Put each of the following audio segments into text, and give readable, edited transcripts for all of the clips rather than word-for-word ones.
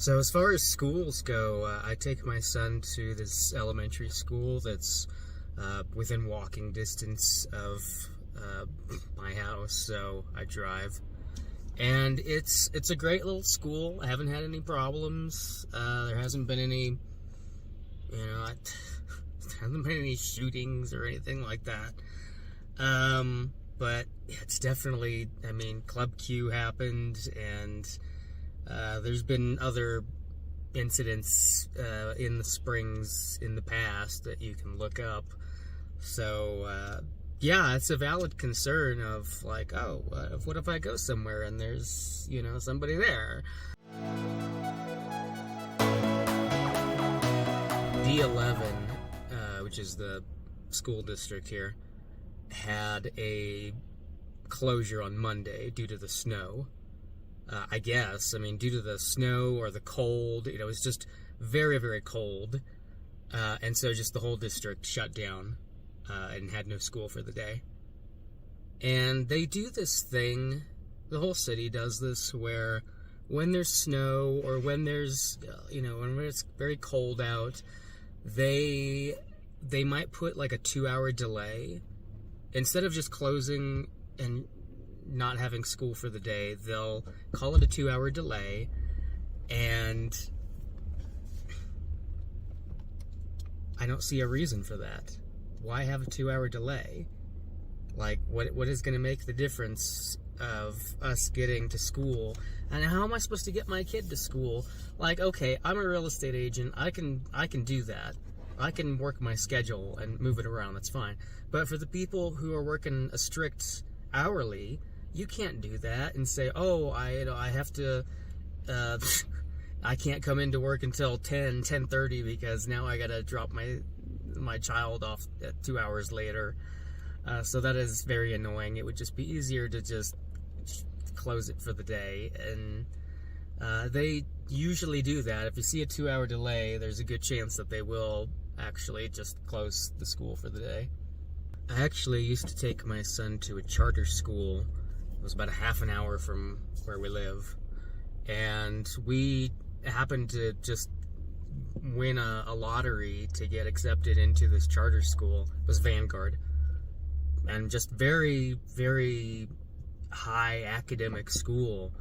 So as far as schools go, I take my son to this elementary school that's within walking distance of my house, so I drive. And it's a great little school. I haven't had any problems. There hasn't been any, there hasn't been any shootings or anything like that. But it's definitely, Club Q happened, and there's been other incidents in the Springs in the past that you can look up. So, yeah, it's a valid concern of like, what if I go somewhere and there's, somebody there? D11, which is the school district here, had a closure on Monday due to the snow. I guess, due to the snow or the cold, it was just very, very cold. And so just the whole district shut down and had no school for the day. And they do this thing, the whole city does this, where when there's snow or when there's, when it's very cold out, they might put like a 2-hour delay. Instead of just closing and not having school for the day, they'll call it a 2-hour delay, and I don't see a reason for that. Why have a 2-hour delay? Like, what is going to make the difference of us getting to school? And how am I supposed to get my kid to school? Like, okay, I'm a real estate agent. I can do that. I can work my schedule and move it around. That's fine. But for the people who are working a strict hourly, you can't do that and say, I have to, I can't come into work until 10:30 because now I gotta drop my child off at 2 hours later. So that is very annoying. It would just be easier to just close it for the day. And they usually do that. If you see a 2-hour delay, there's a good chance that they will actually just close the school for the day. I actually used to take my son to a charter school. It was about a half an hour from where we live. And we happened to just win a lottery to get accepted into this charter school. It was Vanguard. And just very, very high academic school.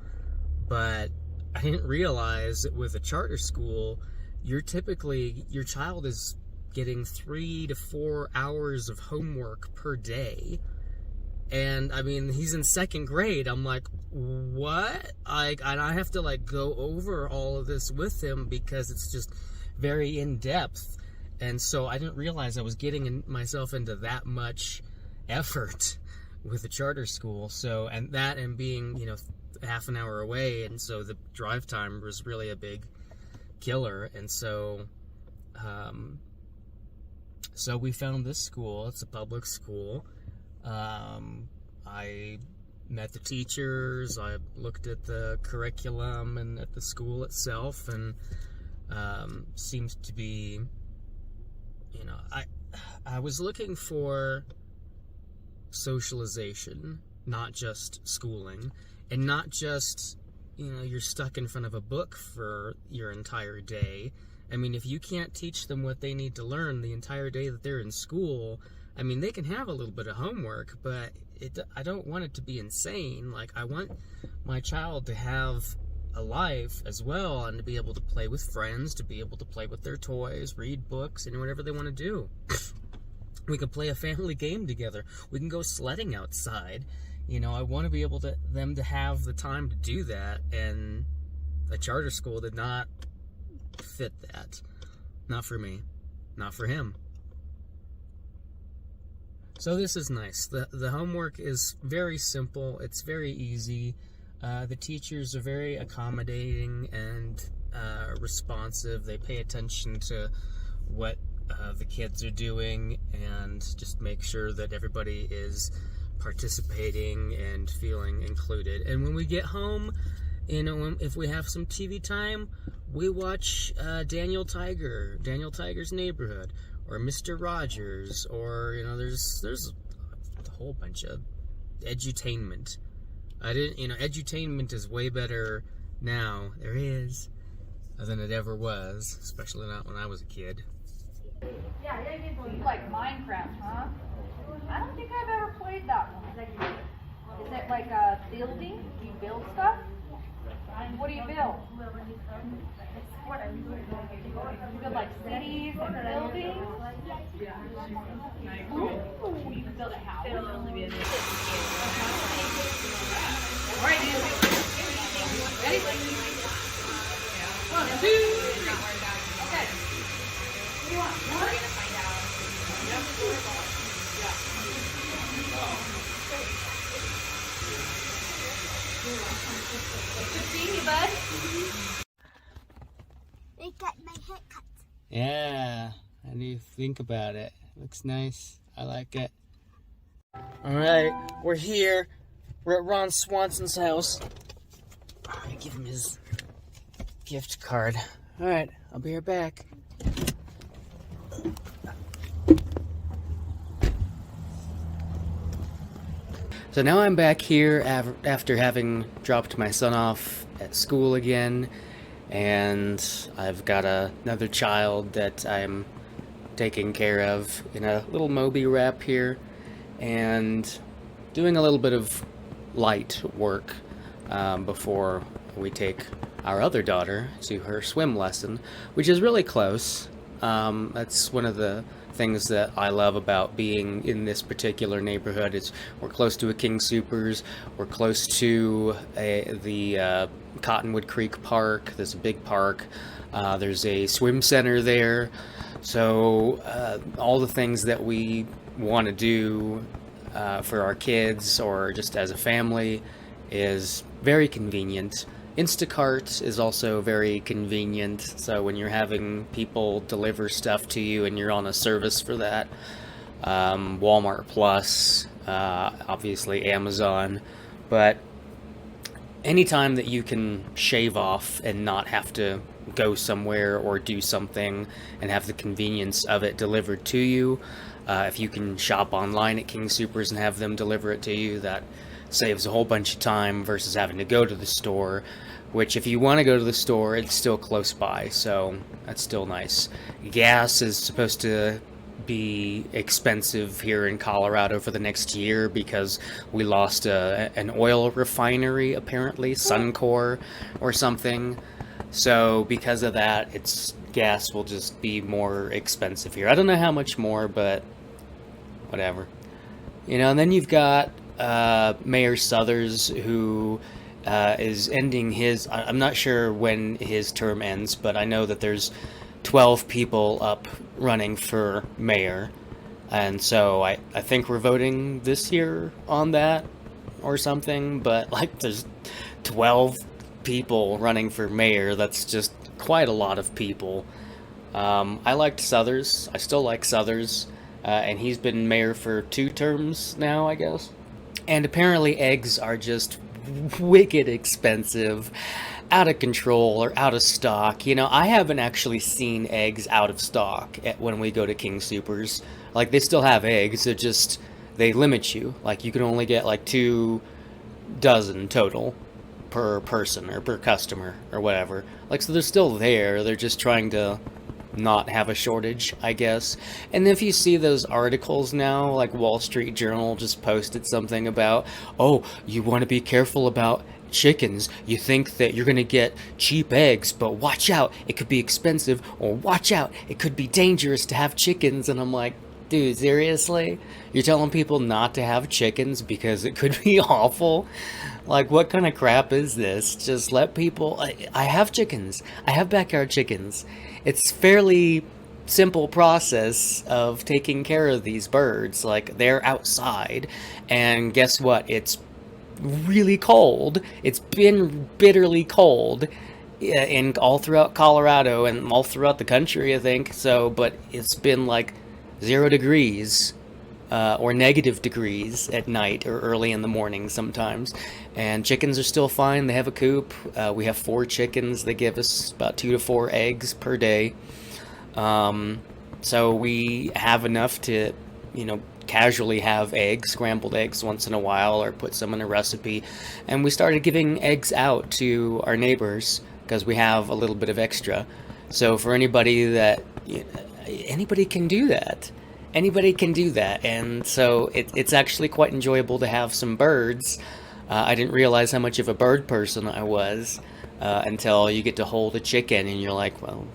But I didn't realize that with a charter school, your child is getting 3 to 4 hours of homework per day. And he's in 2nd grade. I'm like, what? And I have to go over all of this with him because it's just very in depth. And so I didn't realize I was getting myself into that much effort with the charter school. So, and being, half an hour away. And so the drive time was really a big killer. And so, so we found this school. It's a public school. I met the teachers, I looked at the curriculum and at the school itself, and seems to be, I was looking for socialization, not just schooling, and not just, you're stuck in front of a book for your entire day. If you can't teach them what they need to learn the entire day that they're in school, they can have a little bit of homework, but I don't want it to be insane. I want my child to have a life as well, and to be able to play with friends, to be able to play with their toys, read books, and whatever they want to do. We can play a family game together. We can go sledding outside. I want to be able them to have the time to do that, and a charter school did not fit that. Not for me. Not for him. So this is nice. The homework is very simple. It's very easy. The teachers are very accommodating and responsive. They pay attention to what the kids are doing and just make sure that everybody is participating and feeling included. And when we get home, if we have some TV time, we watch Daniel Tiger's Neighborhood, or Mr. Rogers, or there's a whole bunch of edutainment. Edutainment is way better now. There is. than it ever was, especially not when I was a kid. Like Minecraft, huh? I don't think I've ever played that one. Is it like a building? Do you build stuff? What do you build? You build like cities and buildings? Ooh, you can build a house. Alright, ready? 1, 2, 3. Okay. What do you want? We're gonna find out. Good seeing you, bud. I got my hair cut. Yeah, how do you think about it? Looks nice. I like it. Alright, we're here. We're at Ron Swanson's house. I'm gonna give him his gift card. Alright, I'll be right back. So now I'm back here after having dropped my son off at school again, and I've got another child that I'm taking care of in a little Moby wrap here, and doing a little bit of light work before we take our other daughter to her swim lesson, which is really close. That's one of the things that I love about being in this particular neighborhood. Is we're close to a King Soopers, we're close to the Cottonwood Creek Park. There's a big park. There's a swim center there. So all the things that we want to do for our kids or just as a family is very convenient. Instacart is also very convenient, so when you're having people deliver stuff to you and you're on a service for that, Walmart Plus, obviously Amazon, but anytime that you can shave off and not have to go somewhere or do something and have the convenience of it delivered to you, if you can shop online at King Soopers and have them deliver it to you, that saves a whole bunch of time versus having to go to the store, which if you want to go to the store, it's still close by, so that's still nice. Gas is supposed to be expensive here in Colorado for the next year because we lost an oil refinery, apparently, Suncor or something. So because of that, gas will just be more expensive here. I don't know how much more, but whatever. And then you've got Mayor Suthers, who is ending his, I'm not sure when his term ends, but I know that there's 12 people up running for mayor, and so I think we're voting this year on that or something, but there's 12 people running for mayor. That's just quite a lot of people. I liked Suthers. I still like Suthers, and he's been mayor for 2 terms now, I guess. And apparently eggs are just wicked expensive, out of control, or out of stock. I haven't actually seen eggs out of stock when we go to King Soopers. They still have eggs, they limit you. You can only get 2 dozen total per person or per customer or whatever. So they're still there, they're just trying to not have a shortage, I guess. And if you see those articles now, Wall Street Journal just posted something about, oh, you want to be careful about chickens. You think that you're going to get cheap eggs, but watch out, it could be expensive, or watch out, it could be dangerous to have chickens. And I'm like, dude, seriously? You're telling people not to have chickens because it could be awful? What kind of crap is this? Just let people... I have chickens. I have backyard chickens. It's fairly simple process of taking care of these birds. They're outside, and guess what? It's really cold. It's been bitterly cold in all throughout Colorado and all throughout the country, I think. So, but it's been 0 degrees or negative degrees at night or early in the morning sometimes. And chickens are still fine. They have a coop. We have 4 chickens. They give us about 2 to 4 eggs per day. So we have enough to, casually have eggs, scrambled eggs once in a while, or put some in a recipe. And we started giving eggs out to our neighbors. because we have a little bit of extra. So for anybody that, anybody can do that. Anybody can do that. And so it's actually quite enjoyable to have some birds. I didn't realize how much of a bird person I was until you get to hold a chicken and you're like, well,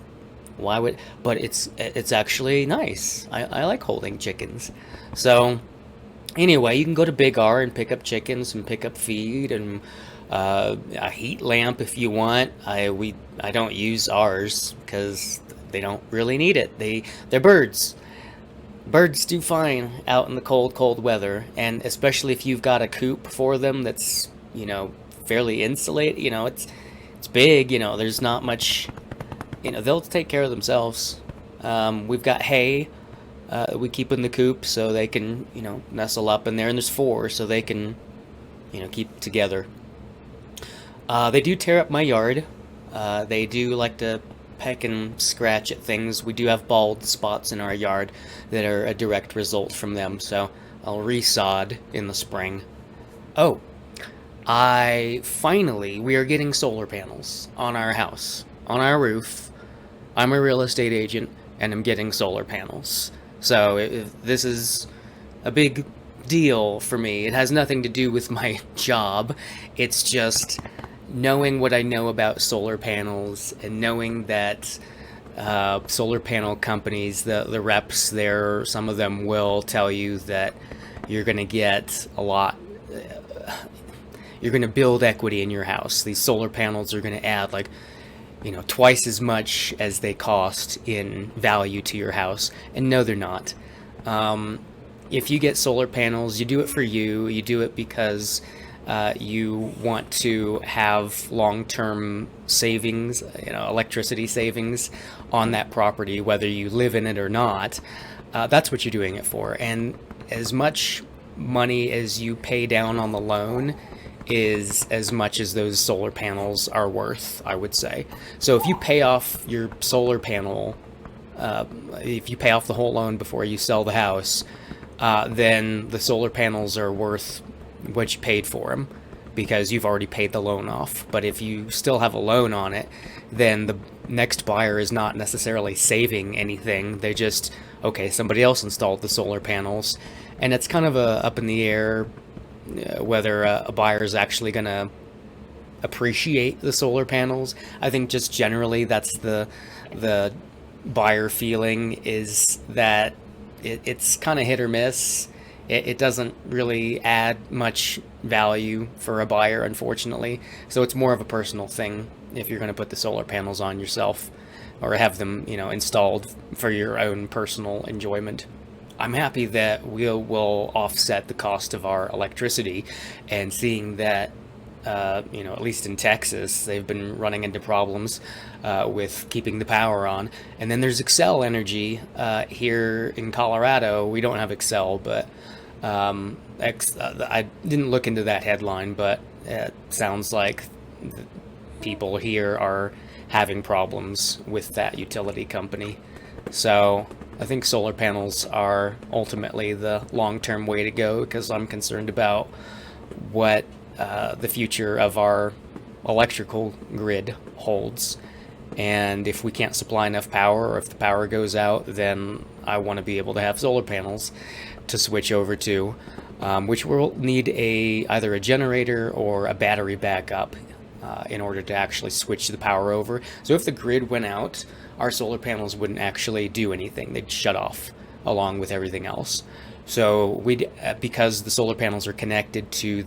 why would, but it's actually nice. I like holding chickens. So anyway, you can go to Big R and pick up chickens and pick up feed and a heat lamp if you want. I don't use ours because they don't really need it. They're birds. Birds do fine out in the cold weather, and especially if you've got a coop for them that's, fairly insulated. It's big. There's not much. They'll take care of themselves. We've got hay we keep in the coop so they can, nestle up in there, and there's 4 so they can, keep together. They do tear up my yard. They do like to peck and scratch at things. We do have bald spots in our yard that are a direct result from them, so I'll resod in the spring. Oh, we are getting solar panels on our house, on our roof. I'm a real estate agent, and I'm getting solar panels. So this is a big deal for me. It has nothing to do with my job. It's just knowing what I know about solar panels and knowing that solar panel companies, the reps there, some of them will tell you that you're going to get a lot, you're going to build equity in your house. These solar panels are going to add twice as much as they cost in value to your house. And no, they're not. If you get solar panels, you do it for you. You do it because you want to have long-term savings, electricity savings on that property, whether you live in it or not. That's what you're doing it for. And as much money as you pay down on the loan is as much as those solar panels are worth, I would say. So if you pay off your solar panel, if you pay off the whole loan before you sell the house, then the solar panels are worth what you paid for them because you've already paid the loan off. But if you still have a loan on it, then the next buyer is not necessarily saving anything. They just, okay, somebody else installed the solar panels, and it's kind of up in the air whether a buyer is actually going to appreciate the solar panels. I think just generally that's the buyer feeling, is that it's kind of hit or miss. It doesn't really add much value for a buyer, unfortunately. So it's more of a personal thing if you're going to put the solar panels on yourself or have them, installed for your own personal enjoyment. I'm happy that we will offset the cost of our electricity, and seeing that, at least in Texas, they've been running into problems with keeping the power on. And then there's Excel Energy here in Colorado. We don't have Excel, but I didn't look into that headline, but it sounds like people here are having problems with that utility company. So I think solar panels are ultimately the long-term way to go, because I'm concerned about what the future of our electrical grid holds. And if we can't supply enough power, or if the power goes out, then I want to be able to have solar panels to switch over to, which will need either a generator or a battery backup in order to actually switch the power over. So if the grid went out, our solar panels wouldn't actually do anything. They'd shut off along with everything else. So because the solar panels are connected to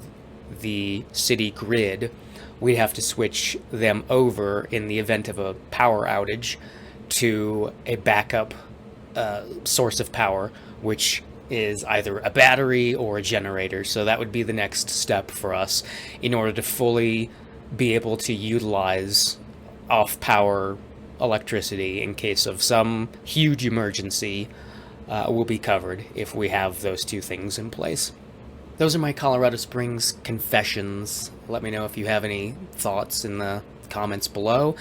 the city grid, we'd have to switch them over in the event of a power outage to a backup source of power, which is either a battery or a generator. So that would be the next step for us in order to fully be able to utilize off-power electricity in case of some huge emergency. Will be covered if we have those two things in place. Those are my Colorado Springs confessions. Let me know if you have any thoughts in the comments below.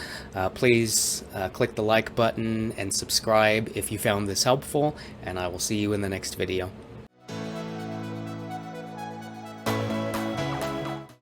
Please click the like button and subscribe if you found this helpful, and I will see you in the next video.